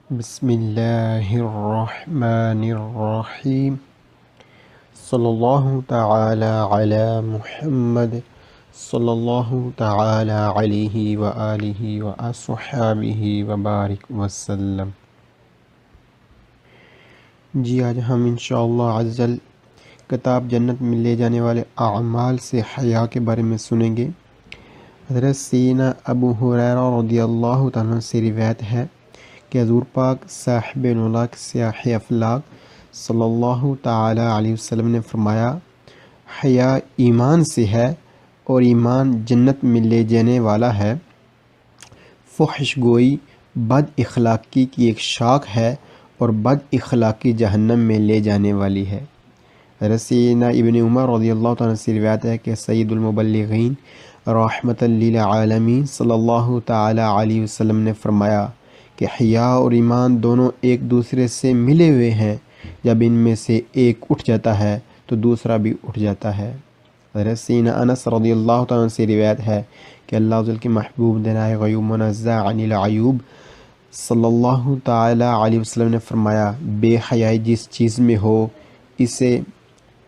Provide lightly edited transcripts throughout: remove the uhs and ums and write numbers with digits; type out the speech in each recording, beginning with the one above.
बिस्मिल्लाहिर्रहमानिर्रहीम सल्लल्लाहु तआला अला मुहम्मद सल्लल्लाहु तआला अलैहि व आलिहि व अस्हाबिहि व बारिक वसल्लम। जी आज हम इंशाअल्लाह अज़्ज़ल किताब जन्नत में ले जाने वाले अमाल से हया के बारे में सुनेंगे। हज़रत सैयदना अबू हुरैरा रज़ियल्लाहु तआला अन्हु से रिवायत है कि हज़ूर पाक साहिब नुलाक सियाह अफलाक सल्लल्लाहु ताला अलैहि वसल्लम ने फरमाया, हया ईमान से है और ईमान जन्नत में ले जाने वाला है। फ़ुहश गोई बद इखलाक़ी की एक शाख है और बद इखलाक़ी जहन्नम में ले जाने वाली है। रसीना इब्न उमर रज़ियल्लाहु ताला से रिवायत है कि सय्यदुल मुबल्लिगीन रहमतल लिल आलमीन सल्लल्लाहु ताला अलैहि वसल्लम ने फरमाया कि हया और ईमान दोनों एक दूसरे से मिले हुए हैं। जब इनमें से एक उठ जाता है तो दूसरा भी उठ जाता है। रसीना अनस रज़ियल्लाहु ताला से रिवायत है कि अल्लाह के महबूब दनाए ग़यूब मुनज़्ज़ह अनिल अयूब सल्लल्लाहु ताला अलैहि वसल्लम ने फरमाया, बेहयाई जिस चीज़ में हो इसे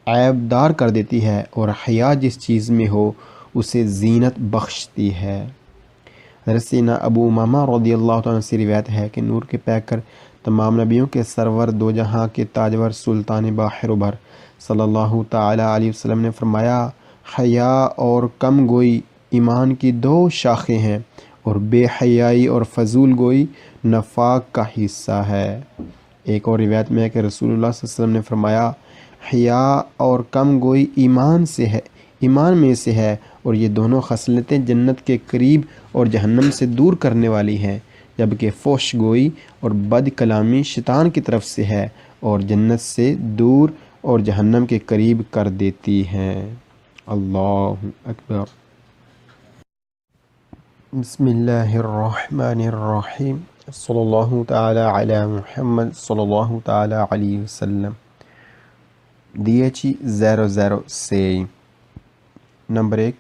ऐबदार कर देती है और हया जिस चीज़ में हो उसे ज़ीनत बख्शती है। रसीना अबू उमामा रज़ियल्लाहु ताला से रिवायत है कि नूर के पैकर तमाम नबियों के सरवर दो जहां के ताजवर सुल्तान बाहिर भर सल्लल्लाहु ताला अलैहि वसल्लम ने फरमाया, हया और कम गोई ईमान की दो शाखें हैं और बेहयाई और फजूल गोई नफाक का हिस्सा है। एक और रिवायत में है कि रसूलुल्लाह सल्लल्लाहु अलैहि वसल्लम ने फरमाया, हया और कम गोई ईमान से है, ईमान में से है और ये दोनों खसलतें जन्नत के करीब और जहन्नम से दूर करने वाली हैं, जबकि फ़ोश गोई और बद कलामी शैतान की तरफ से है और जन्नत से दूर और जहन्नम के करीब कर देती हैं। अल्लाहु अकबर। बिस्मिल्लाहिर्रहमानिर्रहीम सल्लल्लाहु ताला अला मुहम्मद सल्लल्लाहु ताला अलैहि वसल्लम। 1006 नंबर 1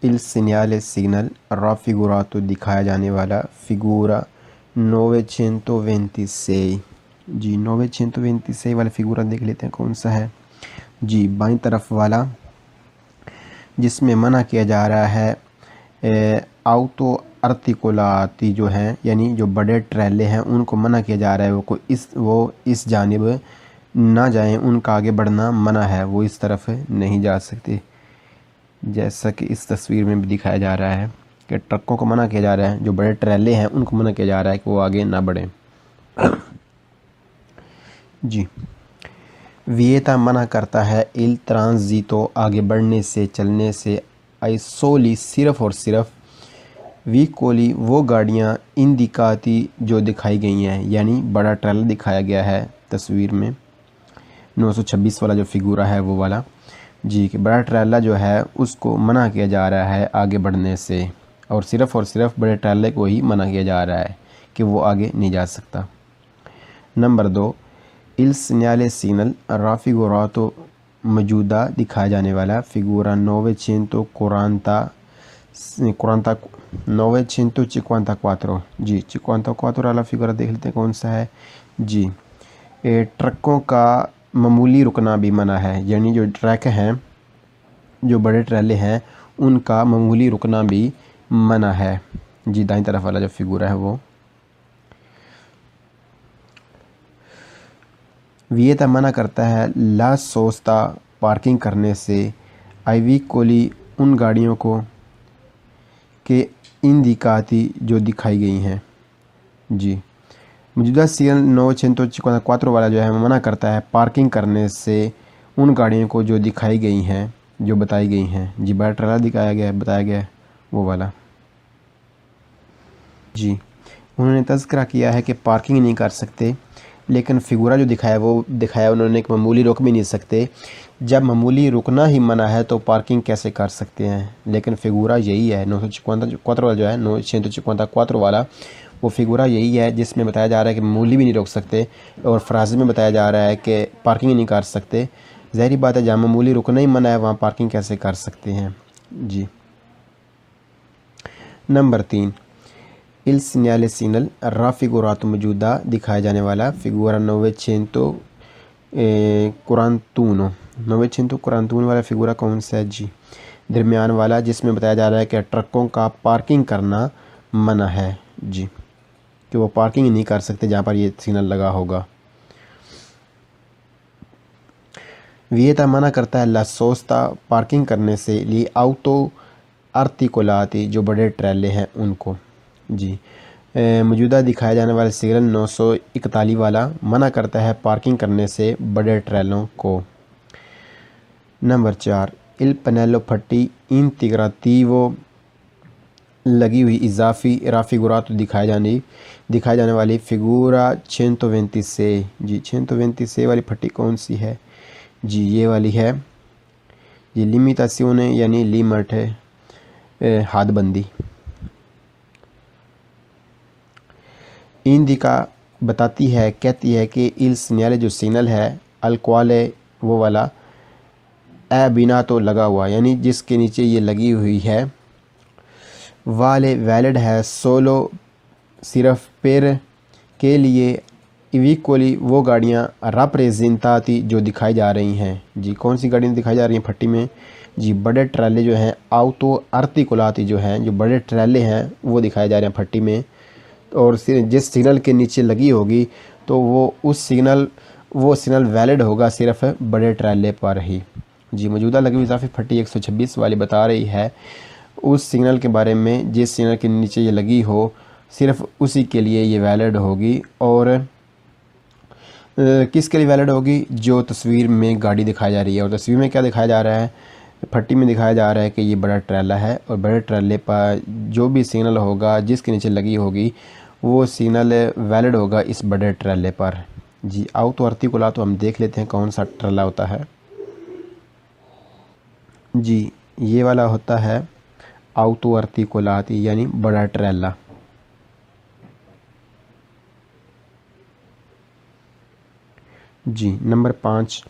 इल सिग्नल सिग्नल रा फिगुरातो दिखाया जाने वाला फिगूरा 926 जी 926 वाला फिगूरा देख लेते हैं कौन सा है। जी बाईं तरफ वाला जिसमें मना किया जा रहा है आउतो अर्तिकुलाती जो हैं यानी जो बड़े ट्रेले हैं उनको मना किया जा रहा है, वो इस जानिब ना जाएं, उनका आगे बढ़ना मना है, वो इस तरफ नहीं जा सकते। जैसा कि इस तस्वीर में भी दिखाया जा रहा है कि ट्रकों को मना किया जा रहा है, जो बड़े ट्रेले हैं उनको मना किया जा रहा है कि वो आगे ना बढ़ें। जी वियता मना करता है इल ट्रांजितो आगे बढ़ने से, चलने से, आइसोली सिर्फ़ और सिर्फ, वी कोली वो गाड़ियाँ इंदिकाती जो दिखाई गई हैं, यानी बड़ा ट्रेलर दिखाया गया है तस्वीर में 926 वाला जो फिगूरा है वो वाला। जी कि बड़ा ट्रेला जो है उसको मना किया जा रहा है आगे बढ़ने से और सिर्फ़ बड़े ट्रेले को ही मना किया जा रहा है कि वो आगे नहीं जा सकता। नंबर 2 इल सिग्नल सिग्नल रा फिगुरातो मौजूदा दिखाया जाने वाला फिगूरा 954 जी 54 वाला फिगूरा देख लेते हैं कौन सा है। जी ट्रकों का मामूली रुकना भी मना है, यानी जो ट्रक हैं जो बड़े ट्रेले हैं उनका मामूली रुकना भी मना है। जी दाईं तरफ वाला जो फिगूरा है वो वियता मना करता है ला सोस्ता पार्किंग करने से, आईवी कोली उन गाड़ियों को के इंदिकाती जो दिखाई गई हैं। जी मौजूदा सीएल 954 वाला जो है मना करता है पार्किंग करने से उन गाड़ियों को जो दिखाई गई हैं, जो बताई गई हैं। जी बड़ा ट्रेलर दिखाया गया है, बताया गया है वो वाला। जी उन्होंने तज़किरा किया है कि पार्किंग नहीं कर सकते, लेकिन फिगूरा जो दिखाया वो दिखाया उन्होंने कि मामूली रुक भी नहीं सकते। जब मामूली रुकना ही मना है तो पार्किंग कैसे कर सकते हैं, लेकिन फिगूरा यही है 954 वाला जो है 954 वाला वो फिगूरा यही है जिसमें बताया जा रहा है कि मामूली भी नहीं रोक सकते और फ्राज़े में बताया जा रहा है कि पार्किंग नहीं कर सकते। ज़ाहिर बात है जहाँ मामूली रुकना ही मना है वहाँ पार्किंग कैसे कर सकते हैं। जी number 3 il segnale signal raffigurato मौजूदा दिखाया जाने वाला फिगूरा 941 वाला फिगूरा कौन सा है जी? दरमियान वाला, जिसमें बताया जा रहा है कि ट्रकों का पार्किंग करना मना है जी, कि वो पार्किंग नहीं कर सकते जहाँ पर ये सिग्नल लगा होगा। वियता मना करता है ला सोस्ता पार्किंग करने से, ली आउतो आर्टिकोलाती जो बड़े ट्रेले हैं उनको जी। मौजूदा दिखाया जाने वाला सिग्नल 941 वाला मना करता है पार्किंग करने से बड़े ट्रेलों को। नंबर 4 इल पनेलो फट्टी इंटीग्राटिवो लगी हुई इजाफी राफिगुरात दिखाए जाने वाली फिगूरा 126 जी। 126 वाली फट्टी कौन सी है जी? ये वाली है, ये लिमिटासियोने यानी लिमिट है, हादबंदी। इंडिका बताती है, कहती है कि इल सिग्नल जो सिग्नल है अल्क्वाले वो वाला ए बिना तो लगा हुआ, यानी जिसके नीचे ये लगी हुई है, वाले वैलिड है सोलो सिर्फ पेर के लिए इविक्वली वो गाड़ियाँ रप्रेजेंटाती जो दिखाई जा रही हैं जी। कौन सी गाड़ियाँ दिखाई जा रही हैं फट्टी में जी? बड़े ट्रेले जो हैं आउतो आर्टिकुलाती जो हैं, जो बड़े ट्रेले हैं वो दिखाए जा रहे हैं फट्टी में। और जिस सिग्नल के नीचे लगी होगी तो वो सिग्नल वैलिड होगा सिर्फ बड़े ट्रेले पर ही जी। मौजूदा लगी हुई इजाफी फट्टी 126 वाली बता रही है उस सिग्नल के बारे में जिस सिग्नल के नीचे ये लगी हो, सिर्फ उसी के लिए ये वैलिड होगी। और किसके लिए वैलिड होगी? जो तस्वीर में गाड़ी दिखाई जा रही है। और तस्वीर में क्या दिखाया जा रहा है? फट्टी में दिखाया जा रहा है कि ये बड़ा ट्रेला है, और बड़े ट्रेले पर जो भी सिग्नल होगा जिसके नीचे लगी होगी वो सिग्नल वैलिड होगा इस बड़े ट्रेले पर जी। आओ तो आर्टिकुला तो हम देख लेते हैं कौन सा ट्रेला होता है जी। ये वाला होता है आउतो आर्टिकुलाती यानी बड़ा ट्रेला जी। नंबर 5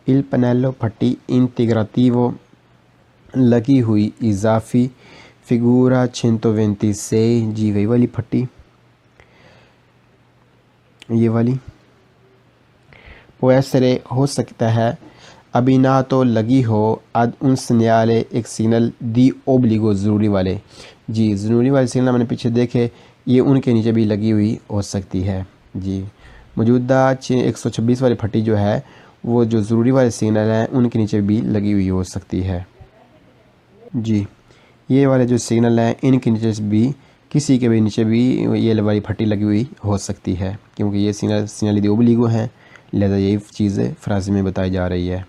इल पनेलो फट्टी इंटीग्राटिवो लगी हुई इजाफी फिगूरा 126 जी। वही वाली फट्टी, ये वाली पोएसरे हो सकता है अभी ना तो लगी हो अद उन सन्याले एक सिग्नल दी ओब्लिगो ज़रूरी वाले जी। ज़रूरी वाले सिग्नल मैंने पीछे देखे, ये उनके नीचे भी लगी हुई हो सकती है जी। मौजूदा 126 वाली फट्टी जो है वो जो ज़रूरी वाले सिग्नल हैं उनके नीचे भी लगी हुई हो सकती है जी। ये वाले जो सिग्नल हैं इनके नीचे भी, किसी के भी नीचे भी ये वाली फट्टी लगी हुई हो सकती है, क्योंकि ये सिग्नल दी ओब्लिगो हैं, लिहाजा यही चीज़ें फ्रांसी में बताई जा रही है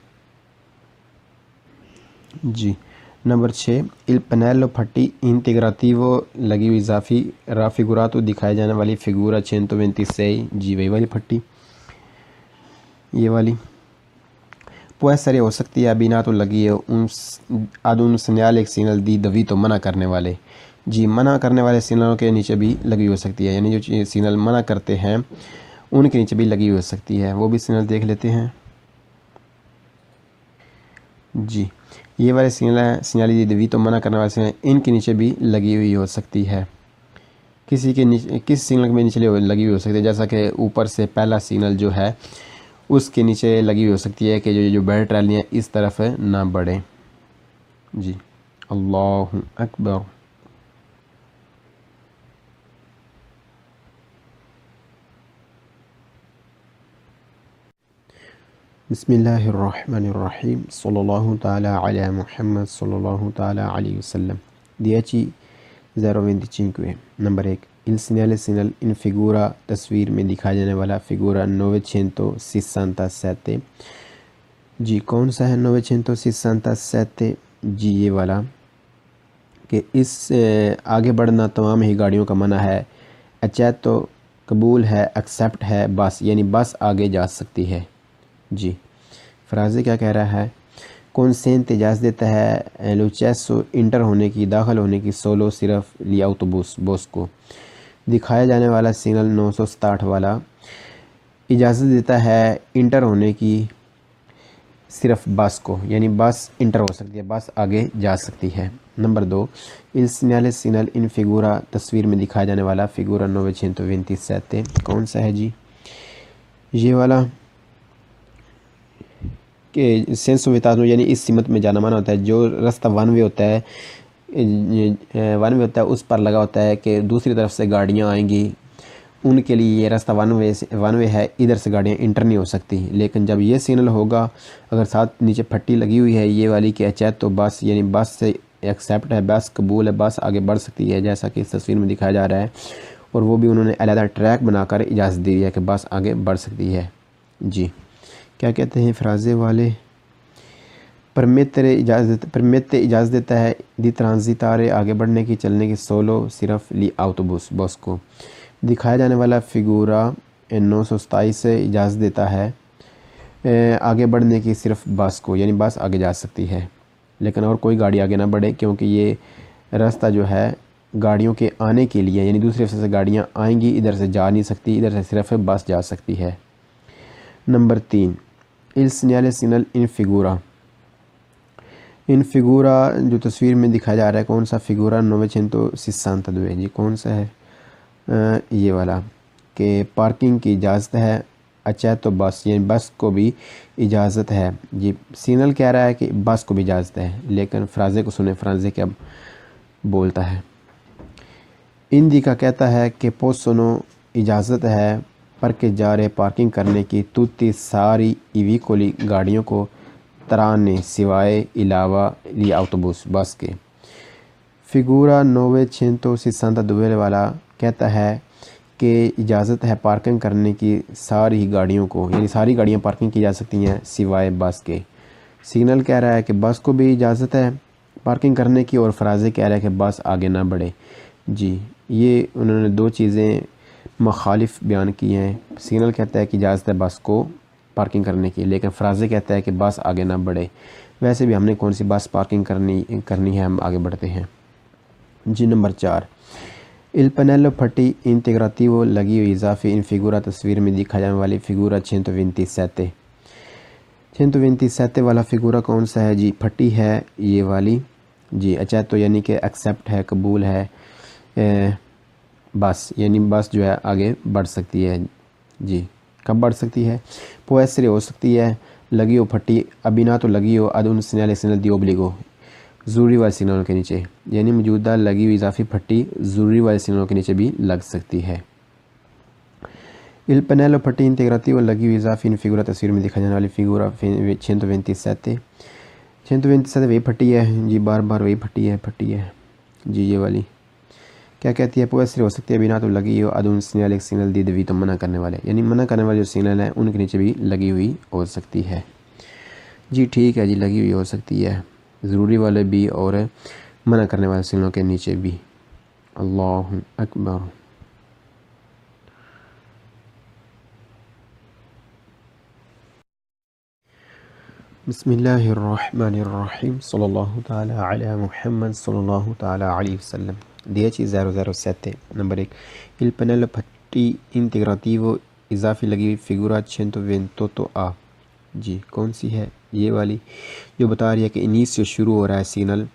जी। नंबर 6 इल पनेलो फट्टी इंटीग्राटिवो लगी हुई इजाफी राफिगुरातो दिखाए जाने वाली फिगूरा 126 जी। वही वाली फट्टी, ये वाली पोएसरे हो सकती है अभी ना तो लगी है उन सन्याल एक सिग्नल दी दवी तो मना करने वाले जी। मना करने वाले सिग्नलों के नीचे भी लगी हो सकती है, यानी जो सिग्नल मना करते हैं उनके नीचे भी लगी हो सकती है। वो भी सिग्नल देख लेते हैं जी। ये वाले सिग्नल दी दवी तो मना करने वाले सिग्नल इनके नीचे भी लगी हुई हो सकती है। किसी सिग्नल के नीचे लगी हुई हो सकती है, जैसा कि ऊपर से पहला सिग्नल जो है उसके नीचे लगी हुई हो सकती है कि जो बड़े ट्रालियाँ इस तरफ ना बढ़े जी। अल्लाहु अकबर। बिस्मिल्लाहिर्रहमानिर्रहीम सल्लल्लाहु ताला अला मुहम्मद सल्लल्लाहु ताला अलैहि वसल्लम। 1025 number 1 il segnale in figura तस्वीर में दिखाया जाने वाला फिगूरा 967 जी। कौन सा है 967 जी? ये वाला कि इस आगे बढ़ना तमाम ही गाड़ियों का मना है, अचैतो कबूल है, एक्सेप्ट है बस, यानी बस आगे जा सकती है जी। फ्राज़े क्या कह रहा है? कौनसेंट इजाज़त देता है लुचेसो इंटर होने की, दाखिल होने की, सोलो सिर्फ लिया ऑटोबूस बस को। दिखाया जाने वाला सिग्नल 967 वाला इजाज़त देता है इंटर होने की सिर्फ बस को, यानी बस इंटर हो सकती है, बस आगे जा सकती है नंबर 2, इल सीनियल सीनल इन फिगूरा तस्वीर में दिखाया जाने वाला फिगूरा 927 कौन सा है जी? ये वाला कि सेंस वितानो यानी इस सिमत में जाना माना होता है। जो रास्ता वन वे होता है उस पर लगा होता है कि दूसरी तरफ से गाड़ियाँ आएंगी, उनके लिए ये रास्ता वन वे है, इधर से गाड़ियाँ इंटर नहीं हो सकती। लेकिन जब ये सिग्नल होगा, अगर साथ नीचे पट्टी लगी हुई है ये वाली कि अच्छा तो बस यानी बस से एक्सेप्ट है, बस कबूल है, बस आगे बढ़ सकती है, जैसा कि इस तस्वीर में दिखाया जा रहा है। और वो भी उन्होंने अलहदा ट्रैक बनाकर इजाज़त दी है कि बस आगे बढ़ सकती है जी। क्या कहते हैं फ्राजे वाले? परमिट इजाज़त देता है दी ट्रांजितारे आगे बढ़ने की, चलने की, सोलो सिर्फ ली आउटोबूस बस को। दिखाया जाने वाला फिगूरा 927 से इजाज़त देता है आगे बढ़ने की सिर्फ बस को, यानी बस आगे जा सकती है लेकिन और कोई गाड़ी आगे ना बढ़े, क्योंकि ये रास्ता जो है गाड़ियों के आने के लिए, यानी दूसरी तरफ से गाड़ियाँ आएंगी, इधर से जा नहीं सकती, इधर से सिर्फ बस जा सकती है। नंबर 3, इल सीनियल सीनल इन फिगूरा जो तस्वीर में दिखाया जा रहा है कौन सा फिगूरा 962 जी? कौन सा है? ये वाला कि पार्किंग की इजाज़त है, अच्छा तो बस यानी बस को भी इजाज़त है जी। सिग्नल कह रहा है कि बस को भी इजाज़त है, लेकिन फ्राजे को सुने, फ्राजे क्या बोलता है? इंदी का कहता है कि पोसनो इजाज़त है पर के जा रहे पार्किंग करने की, तुती सारी इवीकोली गाड़ियों को तराने सिवाय अलावा ली आउटोबूस बस के। फिगूरा 962 वाला कहता है कि इजाज़त है पार्किंग करने की सारी गाड़ियों को, यानी सारी गाड़ियां पार्किंग की जा सकती हैं सिवाय बस के। सिग्नल कह रहा है कि बस को भी इजाज़त है पार्किंग करने की, और फ्राजे कह रहा है कि बस आगे ना बढ़े जी। ये उन्होंने दो चीज़ें मुखालिफ बयान की हैं। सिग्नल कहता है कि इजाज़त है बस को पार्किंग करने की, लेकिन फ्राजे कहता है कि बस आगे ना बढ़े। वैसे भी हमने कौन सी बस पार्किंग करनी है, हम आगे बढ़ते हैं जी। नंबर 4, इल पनेलो फटी इंटीग्राटिवो लगी हुई इजाफी इन फिगूरा तस्वीर में दिखाई जाने वाली फिगूरा 127 वाला फिगूरा कौन सा है जी? फटी है ये वाली जी। अच्छा तो यानी कि एक्सेप्ट है, कबूल है, बस यानी बस जो है आगे बढ़ सकती है जी। कब बढ़ सकती है? पोएसरे हो सकती है, लगी हो फटी, अभी ना तो लगी हो अदुन सिग्नल सिग्नल दी ओब्लिगो ज़रूरी वाले सिग्नलों के नीचे, यानी मौजूदा लगी हुई इजाफी फट्टी ज़रूरी वाले सिग्नलों के नीचे भी लग सकती है। इल पनेलो फट्टी इंटीग्राती वो लगी हुई इजाफी इन फिगूरा तस्वीर में दिखाई जाने वाली फिगूरा 127 वही फट्टी है जी, बार बार वही फट्टी है जी। ये वाली क्या कहती है? पोएसरी हो सकती है बिना तो लगी हो अदुन सिग्नल एक सिग्नल दी दवी तो मना करने वाले, यानी मना करने वाले जो सिग्नल है उनके नीचे भी लगी हुई हो सकती है जी। ठीक है जी, लगी हुई हो सकती है ज़रूरी वाले भी और मना करने वाले सिग्नलों के नीचे भी। अल्लाहु अकबर। बिस्मिल्लाहिर्रहमानिर्रहीम सल्लल्लाहु ताला अला मुहम्मद सल्लल्लाहु ताला अलैहि वसल्लम। 10.007 number 1, il pannello fatti integrativo इजाफी लगी हुई फिगूरा 128 आ जी। कौन सी है? ये वाली जो बता रही है कि इन्हीं से शुरू हो रहा है सिग्नल,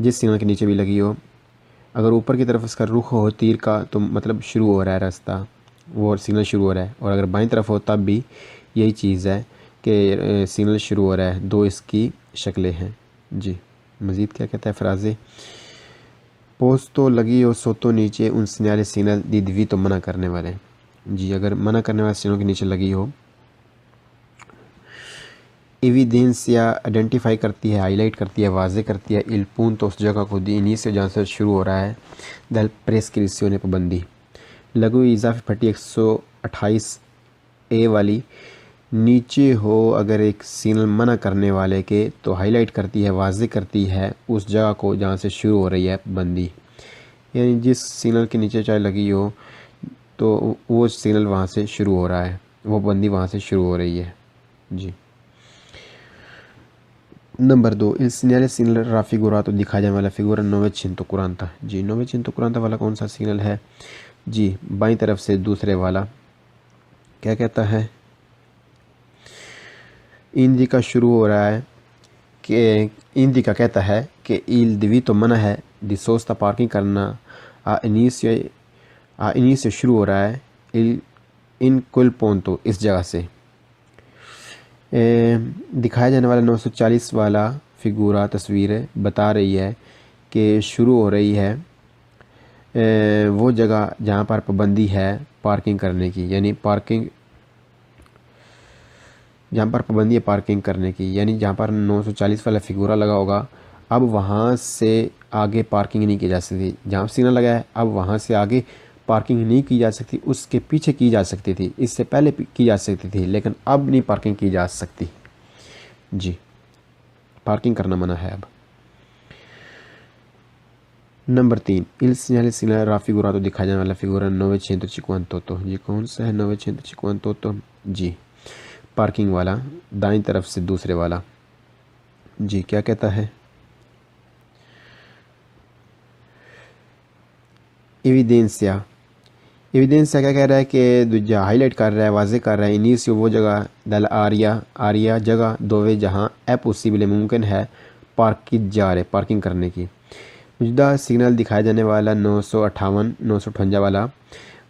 जिस सिग्नल के नीचे भी लगी हो, अगर ऊपर की तरफ इसका रुख हो तीर का तो मतलब शुरू हो रहा है रास्ता, वो सिग्नल शुरू हो रहा है, और अगर बाईं तरफ हो तब भी यही चीज़ है कि सिग्नल शुरू हो रहा है। दो इसकी शक्लें हैं जी। मज़ीद क्या कहता है फ्राजे? पोस्तो लगी हो सोतो नीचे उन सिग्नल सिग्नल दीदवी तो मना करने वाले जी। अगर मना करने वाले सिग्नल के नीचे लगी हो, एविडेंस या आइडेंटिफाई करती है, हाईलाइट करती है, वाजे करती है इल पून तो उस जगह को दी इन्हीं से जहाँ से शुरू हो रहा है दल प्रेस्क्रिप्शन पाबंदी। लघु इजाफी फटी 128 ए वाली नीचे हो अगर एक सिग्नल मना करने वाले के तो हाईलाइट करती है, वाजे करती है उस जगह को जहाँ से शुरू हो रही है बंदी, यानी जिस सिग्नल के नीचे चाहे लगी हो तो वो सिग्नल वहाँ से शुरू हो रहा है, वो बंदी वहाँ से शुरू हो रही है जी। नंबर 2, इल सिग्नल सिग्नल रा फिगूरा तो दिखाया जाने वाला फिगूरा 940 जी। 940 वाला कौन सा सिग्नल है जी? बाईं तरफ से दूसरे वाला क्या कहता है? इंदी का शुरू हो रहा है कि इंदिका कहता है कि il divito मना है, di sosta पार्किंग करना, आ इनिशियो शुरू हो रहा है, इन कुल पोंतो इस जगह से। दिखाया जाने वाला 940 वाला फिगूरा तस्वीर बता रही है कि शुरू हो रही है वो जगह जहाँ पर पाबंदी है पार्किंग करने की, यानी पार्किंग जहाँ पर पाबंदी है पार्किंग करने की, यानी जहाँ पर 940 वाला फिगूरा लगा होगा अब वहाँ से आगे पार्किंग नहीं की जा सकती। जहाँ सिग्नल लगा है अब वहाँ से आगे पार्किंग नहीं की जा सकती, उसके पीछे की जा सकती थी, इससे पहले की जा सकती थी, लेकिन अब नहीं पार्किंग की जा सकती। जी, पार्किंग करना मना है अब। Number 3, il segnale segnale raffigurato दिखाया जाने वाला फिगूरा 958। ये कौन सा है 958? जी, पार्किंग वाला, दाईं तरफ से दूसरे वाला। जी, क्या कहता है? एविडेंसिया क्या कह रहा है कि दूजा हाईलाइट कर रहा है, वाजे कर रहा है इनिशियो वो जगह दल आरिया जगह दोवे जहाँ ए पॉसिबल मुमकिन है पार्किंग करने की। मौजूदा सिग्नल दिखाया जाने वाला 958 वाला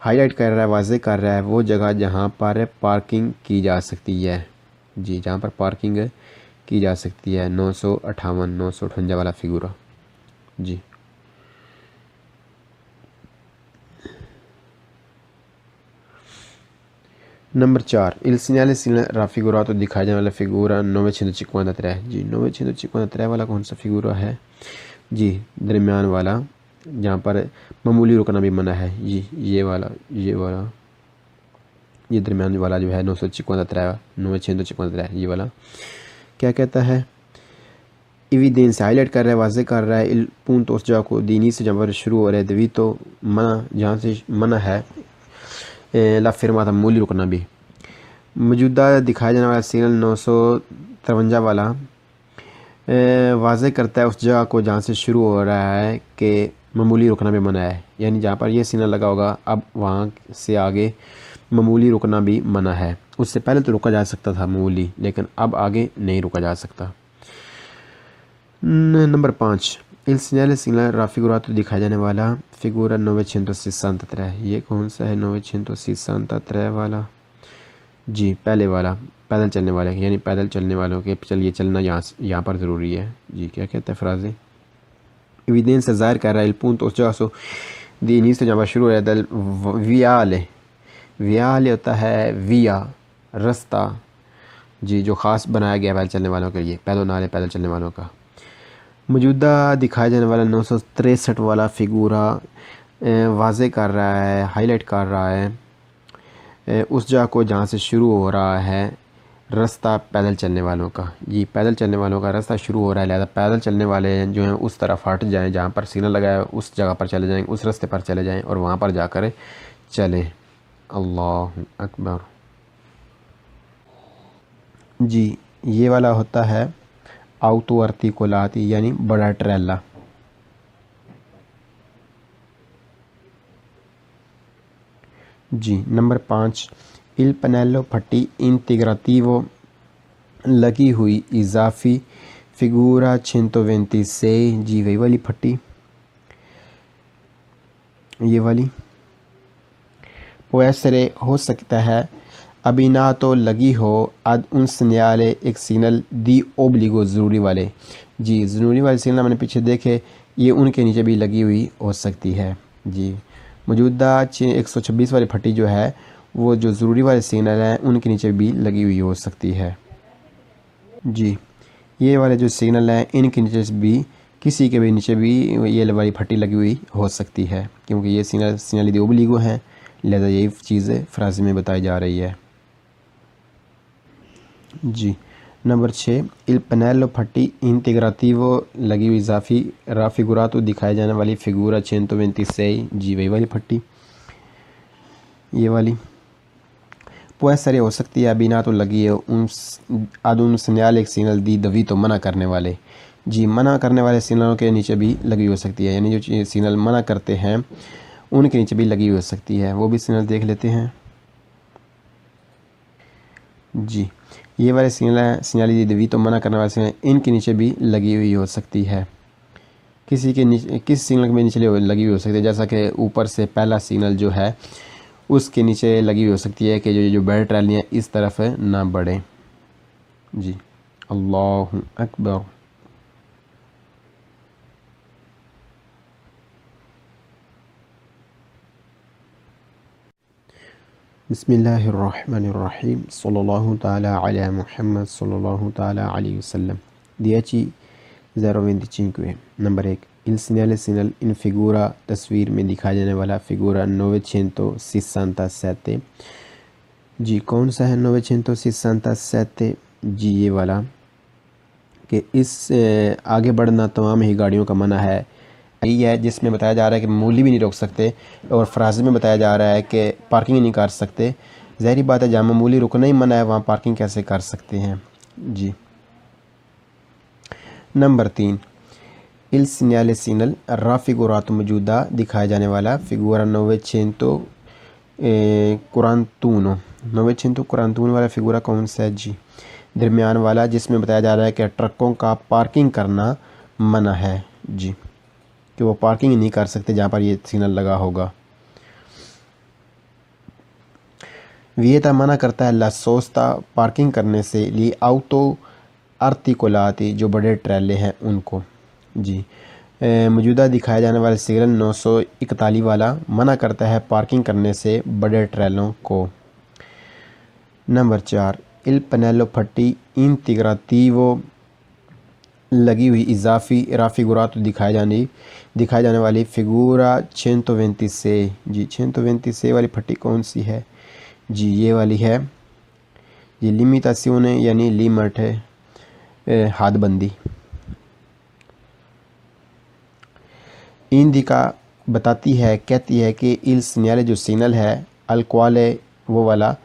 हाईलाइट कर रहा है, वाजे कर रहा है वो जगह जहाँ पर पार्किंग की जा सकती है। जी, जहाँ पर पार्किंग की जा सकती है 958 वाला फिगूरा। जी, नंबर 4, il segnale raffigurato दिखाया जाने वाला फिगूरा 953। जी, 953 वाला कौन सा फिगूरा है? जी, दरमियान वाला, जहाँ पर मामूली रुकना भी मना है। जी, ये वाला ये दरमियान वाला जो है 953 ये वाला क्या कहता है? एविडेंस हाईलाइट कर रहा है, वाजे कर रहा है इल punto उस जगह को दीनी से जहाँ पर शुरू हो रहा है, दवी तो मना जहाँ से मना है, ला फिरमा था मूली रुकना भी। मौजूदा दिखाया जाने वाला सिग्नल 953 वाला वाजे करता है उस जगह को जहाँ से शुरू हो रहा है कि मामूली रुकना भी मना है, यानी जहाँ पर यह सिग्नल लगा होगा अब वहाँ से आगे मामूली रुकना भी मना है। उससे पहले तो रुका जा सकता था मामूली, लेकिन अब आगे नहीं रुका जा सकता। नंबर 5, il segnale raffigurato दिखाया जाने वाला फिगूरा 963। ये कौन सा है 963 वाला? जी, पहले वाला, पैदल चलने वाले, यानी पैदल चलने वालों के चलिए चलना यहाँ पर ज़रूरी है। जी, क्या कहता है फ्राजे? एविडेंस से ज़ाहिर कर रहा है il punto उस जगह से दी इनिशियो जहाँ पर शुरू हो रहा है दल वियाले होता है विया रास्ता। जी, जो ख़ास बनाया गया पैदल चलने वालों के लिए, पैदल चलने वालों का। मौजूदा दिखाया जाने वाला 963 वाला फिगूरा वाजे कर रहा है, हाईलाइट कर रहा है उस जगह को जहाँ से शुरू हो रहा है रास्ता पैदल चलने वालों का। ये पैदल चलने वालों का रास्ता शुरू हो रहा है, लिहाजा पैदल चलने वाले जो हैं उस तरफ हट जाएं, जहाँ पर सिग्नल लगा है उस जगह पर चले जाएं, उस रास्ते पर चले जाएं और वहाँ पर जाकर चलें। अल्लाह अकबर। जी, ये वाला होता है आउतो आर्टिकोलाती, यानी बड़ा ट्रेला। जी, नंबर 5, il pannello फट्टी इंटीग्राटिवो लगी हुई इजाफी फिगूरा 126। जी, वही वाली फट्टी, ये वाली। पोएसरे हो सकता है अभी ना तो लगी हो अद उन सिग्नले एक सिग्नल दी ओब्लिगो ज़रूरी वाले। जी, ज़रूरी वाले सिग्नल मैंने पीछे देखे, ये उनके नीचे भी लगी हुई हो सकती है। जी, मौजूदा 126 वाली फट्टी जो है वो जो ज़रूरी वाले सिग्नल हैं उनके नीचे भी लगी हुई हो सकती है। जी, ये वाले जो सिग्नल हैं इनके नीचे भी किसी के भी नीचे भी ये वाली फट्टी लगी हुई हो सकती है, क्योंकि ये सिग्नल दी ओब्लिगो हैं, लिहाजा यही चीज़ें फ्राज़े में बताई जा रही है। जी, नंबर 6, il pannello फट्टी इंटीग्राटिवो लगी हुई इजाफी राफिगुरातो दिखाए जाने वाली फिगूरा 126। जी, वही वाली फट्टी, ये वाली। पुएसरे हो सकती है बिना तो लगी है उन सिग्नल एक सिग्नल दी दवी तो मना करने वाले। जी, मना करने वाले सिग्नलों के नीचे भी लगी हो सकती है, यानी जो सिग्नल मना करते हैं उनके नीचे भी लगी हो सकती है। वो भी सिग्नल देख लेते हैं। जी, ये वाले सिग्नल वी तो मना करने वाले सिग्नल इनके नीचे भी लगी हुई हो सकती है। किसी के नीचे, किस सिग्नल के नीचे लगी हुई हो सकती है, जैसा कि ऊपर से पहला सिग्नल जो है उसके नीचे लगी हुई हो सकती है कि जो बड़ी ट्रैलियाँ इस तरफ ना बढ़ें। जी, अल्लाहु अकबर। बिस्मिल्लाहिर्रहमानिर्रहीम सल्लल्लाहु ताला अला मुहम्मद सल्लल्लाहु ताला अलैहि वसल्lam 10.025 number 1 il segnale in figura तस्वीर में दिखाया जाने वाला फिगूरा 967। जी, कौन सा है 967? जी, ये वाला कि इस आगे बढ़ना तमाम ही गाड़ियों का मना है। यही है जिसमें बताया जा रहा है कि मूली भी नहीं रोक सकते, और फ्राज़े में बताया जा रहा है कि पार्किंग नहीं कर सकते। ज़ाहिर बात है जहाँ मामूली रुकना ही मना है वहाँ पार्किंग कैसे कर सकते हैं। जी, नंबर 3 il segnale raffigurato मौजूदा दिखाया जाने वाला फिगूरा 941 वाला फिगूरा कौन सा है? जी, दरमियान वाला, जिसमें बताया जा रहा है कि ट्रकों का पार्किंग करना मना है। जी, कि वो पार्किंग नहीं कर सकते जहाँ पर ये सिग्नल लगा होगा। वियता मना करता है ला सोस्ता पार्किंग करने से, ली आउतो आर्टिकुलाती जो बड़े ट्रैले हैं उनको। जी, मौजूदा दिखाया जाने वाला सिग्नल 941 वाला मना करता है पार्किंग करने से बड़े ट्रैलों को। नंबर 4 इल पनेलो फट्टी इंटीग्राटिवो लगी हुई इजाफी राफिगुरात दिखाए जाने वाली फिगूरा 120 से। जी, 120 से वाली फट्टी कौन सी है? जी, ये वाली है। ये लिमिटासियोने यानी लिमिट है, हादबंदी। इंडिका बताती है, कहती है कि इल सिग्नल जो सिग्नल है अल्क्वाले वो वाला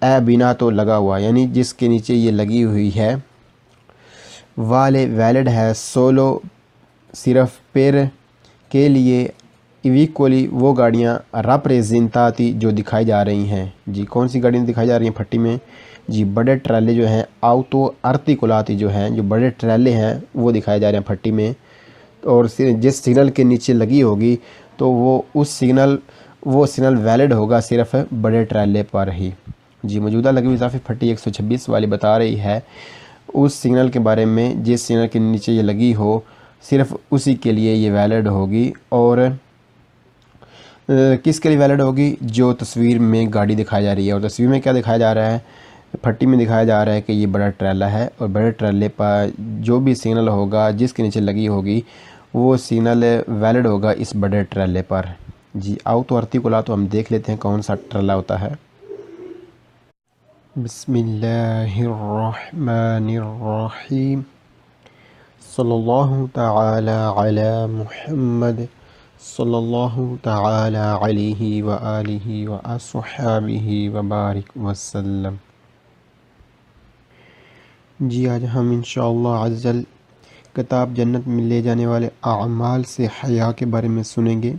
ए बिना तो लगा हुआ, यानी जिसके नीचे ये लगी हुई है वाले वैलिड है सोलो सिर्फ पेर के लिए इविक्वली वो गाड़ियाँ रप्रेजेंटाती जो दिखाई जा रही हैं। जी, कौन सी गाड़ियाँ दिखाई जा रही हैं फट्टी में? जी, बड़े ट्रैले जो हैं आउतो आर्टिकुलाती जो हैं, जो बड़े ट्रैले हैं वो दिखाए जा रहे हैं फट्टी में। और जिस सिग्नल के नीचे लगी होगी तो वो सिग्नल वैलिड होगा सिर्फ बड़े ट्रैले पर ही। जी, मौजूदा लगी हुई इजाफी फट्टी 126 वाली बता रही है उस सिग्नल के बारे में जिस सिग्नल के नीचे ये लगी हो सिर्फ उसी के लिए ये वैलिड होगी। और किसके लिए वैलिड होगी? जो तस्वीर में गाड़ी दिखाई जा रही है। और तस्वीर में क्या दिखाया जा रहा है? फट्टी में दिखाया जा रहा है कि ये बड़ा ट्रैला है, और बड़े ट्रैले पर जो भी सिग्नल होगा जिसके नीचे लगी होगी वो सिग्नल वैलिड होगा इस बड़े ट्रैले पर। जी, आओ तो आर्टिकुला तो हम देख लेते हैं कौन सा ट्रैला होता है। बिस्मिल्लाहिर्रहमानिर्रहीम सल्लल्लाहु ताला अला मुहम्मद सल्लल्लाहु ताला अलैहि व आलिहि व अस्हाबिहि व बारिक वसल्लम। जी, आज हम इंशाअल्लाह अज़्ज़ल किताब जन्नत में ले जाने वाले आमाल से हया के बारे में सुनेंगे।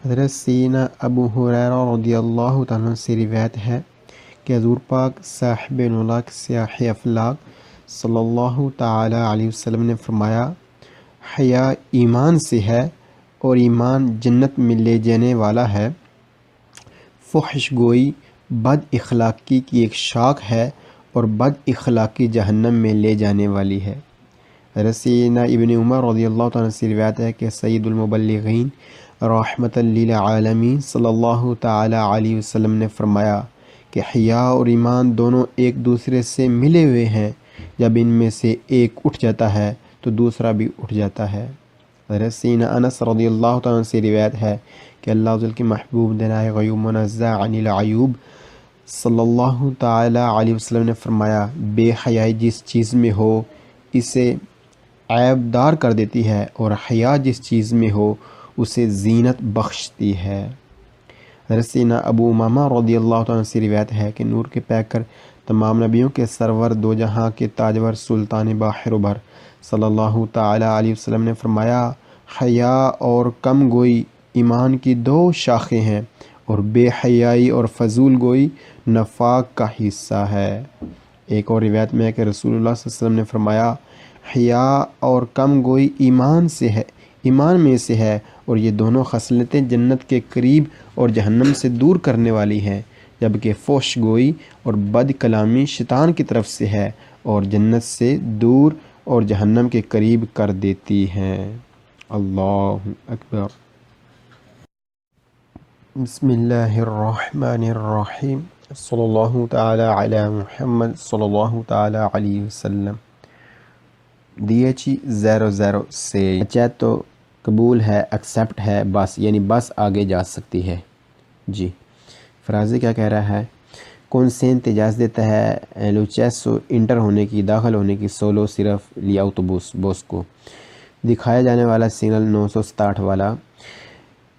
हज़रत सैयदना अबू हुरैरा रज़ियल्लाहु ताला से रिवायत है कि हुज़ूर पाक साहिब नुलाक सियाह अफलाक सल्लल्लाहु ताला अलैहि वसल्लम ने फरमाया, हया ईमान से है और ईमान जन्नत में ले जाने वाला है। फ़ुहश गोई बद इखलाक़ी की एक शाख है और बद इखलाक़ी जहन्नम में ले जाने वाली है। रसीना इब्न उमर रज़ियल्लाहु ताला से रिवायत है कि सय्यदुल मुबल्लिगीन रहमतल लिल आलमीन सल्लल्लाहु ताला अलैहि वसल्लम ने फरमाया कि हया और ईमान दोनों एक दूसरे से मिले हुए हैं, जब इनमें से एक उठ जाता है तो दूसरा भी उठ जाता है। रसीना अनस रज़ियल्लाहु ताला से रिवायत है कि अल्लाह के महबूब दनाए ग़यूब मुनज़्ज़ह अनिल अयूब सल्लल्लाहु ताला अलैहि वसल्लम ने फरमाया, बेहयाई जिस चीज़ में हो इसे ऐबदार कर देती है, और हया जिस चीज़ में हो उसे ज़ीनत बख्शती है। रसीना अबू उमामा रज़ियल्लाहु ताला से रिवायत है कि नूर के पैकर तमाम नबियों के सरवर दो जहां के ताजवर सुल्तान बाहर उभर सल्लल्लाहु ताला अलैहि वसल्लम ने फरमाया, हया और कम गोई ईमान की दो शाखें हैं और बेहयाई और फजूल गोई नफाक का हिस्सा है। एक और रिवायत में है कि रसूलुल्लाह सल्लल्लाहु अलैहि वसल्लम ने फरमाया, हया और कम गोई ईमान से है, ईमान में से है, और ये दोनों खसलतें जन्नत के करीब और जहन्नम से दूर करने वाली हैं, जबकि फोश गोई और बद कलामी शैतान की तरफ से है और जन्नत से दूर और जहन्नम के करीब कर देती हैं। अल्लाहु अकबर। बिस्मिल्लाहिर्रहमानिर्रहीम। सल्लल्लाहु ताला अला मुहम्मद सल्लल्लाहु ताला अलैहि वसल्लम। DH 00 से चाहे तो कबूल है, एक्सेप्ट है, बस यानी बस आगे जा सकती है। जी, फ्राज़े क्या कह रहा है? कौनसेंट इजाज़त देता है लुचेसो इंटर होने की, दाखिल होने की, सोलो सिर्फ लिया ऑटोबूस बस को। दिखाया जाने वाला सिग्नल 967 वाला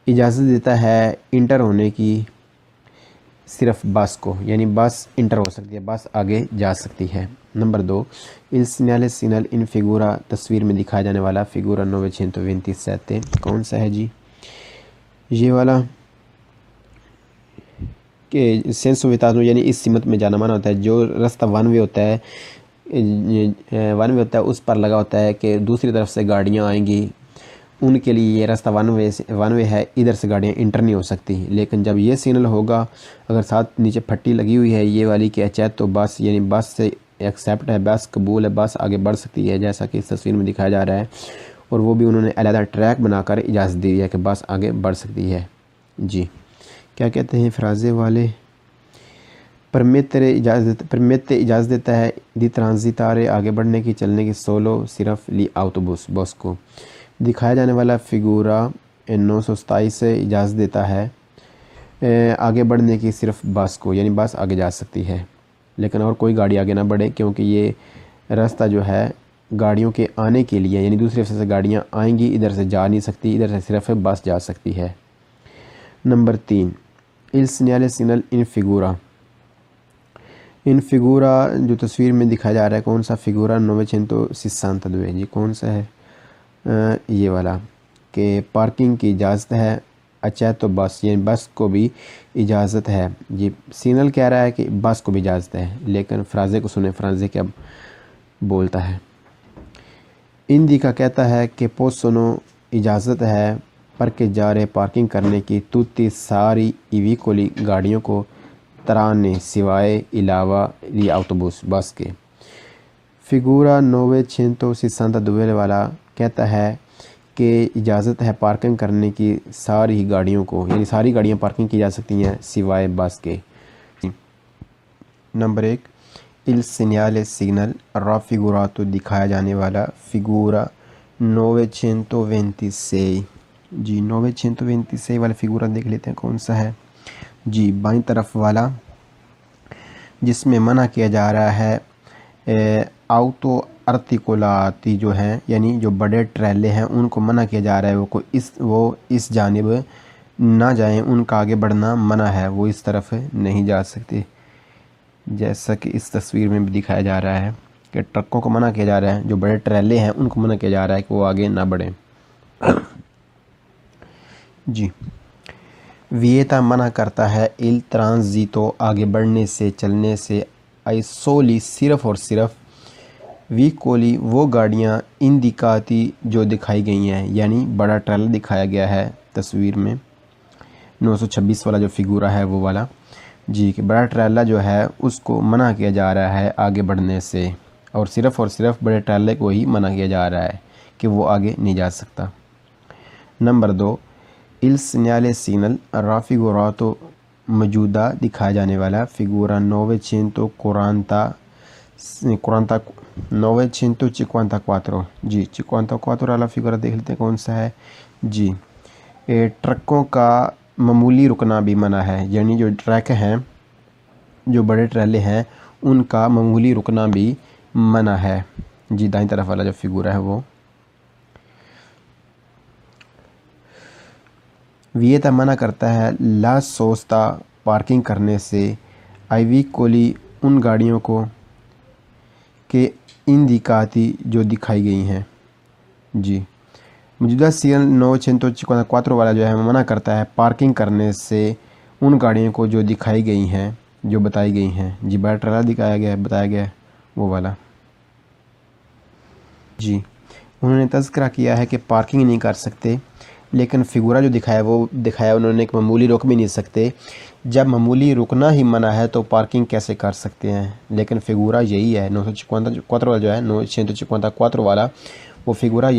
इजाज़त देता है इंटर होने की सिर्फ बस को, यानी बस इंटर हो सकती है, बस आगे जा सकती है। नंबर 2, इल सिग्नल सिग्नल इन फिगूरा तस्वीर में दिखाया जाने वाला फिगूरा 927 कौन सा है जी? ये वाला कि सेंस विताज़ यानी इस सिमत में जाना माना होता है। जो रास्ता वन वे होता है, उस पर लगा होता है कि दूसरी तरफ से गाड़ियाँ आएंगी, उनके लिए ये रास्ता वन वे है, इधर से गाड़ियाँ इंटर नहीं हो सकती। लेकिन जब ये सिग्नल होगा, अगर साथ नीचे पट्टी लगी हुई है ये वाली कि अच्छा तो बस यानी बस से एक्सेप्ट है, बस कबूल है, बस आगे बढ़ सकती है, जैसा कि इस तस्वीर में दिखाया जा रहा है। और वो भी उन्होंने अलग ट्रैक बनाकर इजाज़त दी है कि बस आगे बढ़ सकती है। जी, क्या कहते हैं फ्राजे वाले? परमिट इजाज़त देता है दी ट्रांजितारे आगे बढ़ने की, चलने की, सोलो सिर्फ ली आउटोबूस बस को। दिखाया जाने वाला फिगूरा 927 से इजाज़त देता है आगे बढ़ने की सिर्फ बस को, यानी बस आगे जा सकती है, लेकिन और कोई गाड़ी आगे ना बढ़े, क्योंकि ये रास्ता जो है गाड़ियों के आने के लिए, यानी दूसरी तरफ से गाड़ियाँ आएंगी, इधर से जा नहीं सकती, इधर से सिर्फ बस जा सकती है। नंबर 3, इल सिग्नल सिग्नल इन फिगूरा जो तस्वीर में दिखाया जा रहा है, कौन सा फिगूरा 962 जी, कौन सा है? ये वाला कि पार्किंग की इजाज़त है, अच्छा तो बस यानी बस को भी इजाज़त है। जी, सिग्नल कह रहा है कि बस को भी इजाज़त है, लेकिन फ्राजे को सुने, फ्राजे क्या बोलता है? इंदी का कहता है कि पोसनो इजाज़त है पर के जा रहे पार्किंग करने की, तुती सारी इविकोली गाड़ियों को तराने सिवाय अलावा ली ऑटोबूस बस के। फिगूरा 962 वाला कहता है कि इजाज़त है पार्किंग करने की सारी गाड़ियों को, यानी सारी गाड़ियाँ पार्किंग की जा सकती हैं सिवाय बस के। नंबर 1, इल सिग्नल सिग्नल रा फिगूरा तो दिखाया जाने वाला फिगूरा 926 जी, 926 वाला फिगूरा देख लेते हैं कौन सा है जी। बाईं तरफ वाला जिसमें मना किया जा रहा है आउतो अर्तिकुलाती जो हैं, यानी जो बड़े ट्रेले हैं उनको मना किया जा रहा है, वो इस जानिब ना जाएं, उनका आगे बढ़ना मना है, वो इस तरफ नहीं जा सकते। जैसा कि इस तस्वीर में भी दिखाया जा रहा है कि ट्रकों को मना किया जा रहा है, जो बड़े ट्रेले हैं उनको मना किया जा रहा है कि वो आगे ना बढ़ें। जी, वियता मना करता है इल ट्रांजितो आगे बढ़ने से, चलने से, आइसोली सिर्फ और सिर्फ, वी कोली वो गाड़ियाँ इंदिकाती जो दिखाई गई हैं, यानी बड़ा ट्रेलर दिखाया गया है तस्वीर में 926 वाला जो फिगूरा है वो वाला जी, कि बड़ा ट्रेलर जो है उसको मना किया जा रहा है आगे बढ़ने से, और सिर्फ बड़े ट्रेलर को ही मना किया जा रहा है कि वो आगे नहीं जा सकता। नंबर 2, इल सिग्नल सिग्नल रा फिगूरा तो मौजूदा दिखाया जाने वाला फिगूरा 954 जी, 54 वाला फिगूरा देख लेते हैं कौन सा है जी। ट्रकों का मामूली रुकना भी मना है, यानी जो ट्रक हैं, जो बड़े ट्रेले हैं, उनका मामूली रुकना भी मना है जी। दाईं तरफ वाला जो फिगूरा है वो वियता मना करता है ला सोस्ता पार्किंग करने से, आईवी कोली उन गाड़ियों को के इंदिकाती जो दिखाई गई हैं जी। मौजूदा सिग्नल 954 वाला जो है मना करता है पार्किंग करने से उन गाड़ियों को जो दिखाई गई हैं, जो बताई गई हैं। जी बड़ा ट्रेलर दिखाया गया है, बताया गया है वो वाला। जी उन्होंने तज़किरा किया है कि पार्किंग नहीं कर सकते, लेकिन फ़िगूरा जो दिखाया वो दिखाया उन्होंने कि मामूली रुक भी नहीं सकते। जब मामूली रुकना ही मना है तो पार्किंग कैसे कर सकते हैं? लेकिन फ़िगूरा यही है 954 वाला जो है 954 वाला, वो फ़िगूरा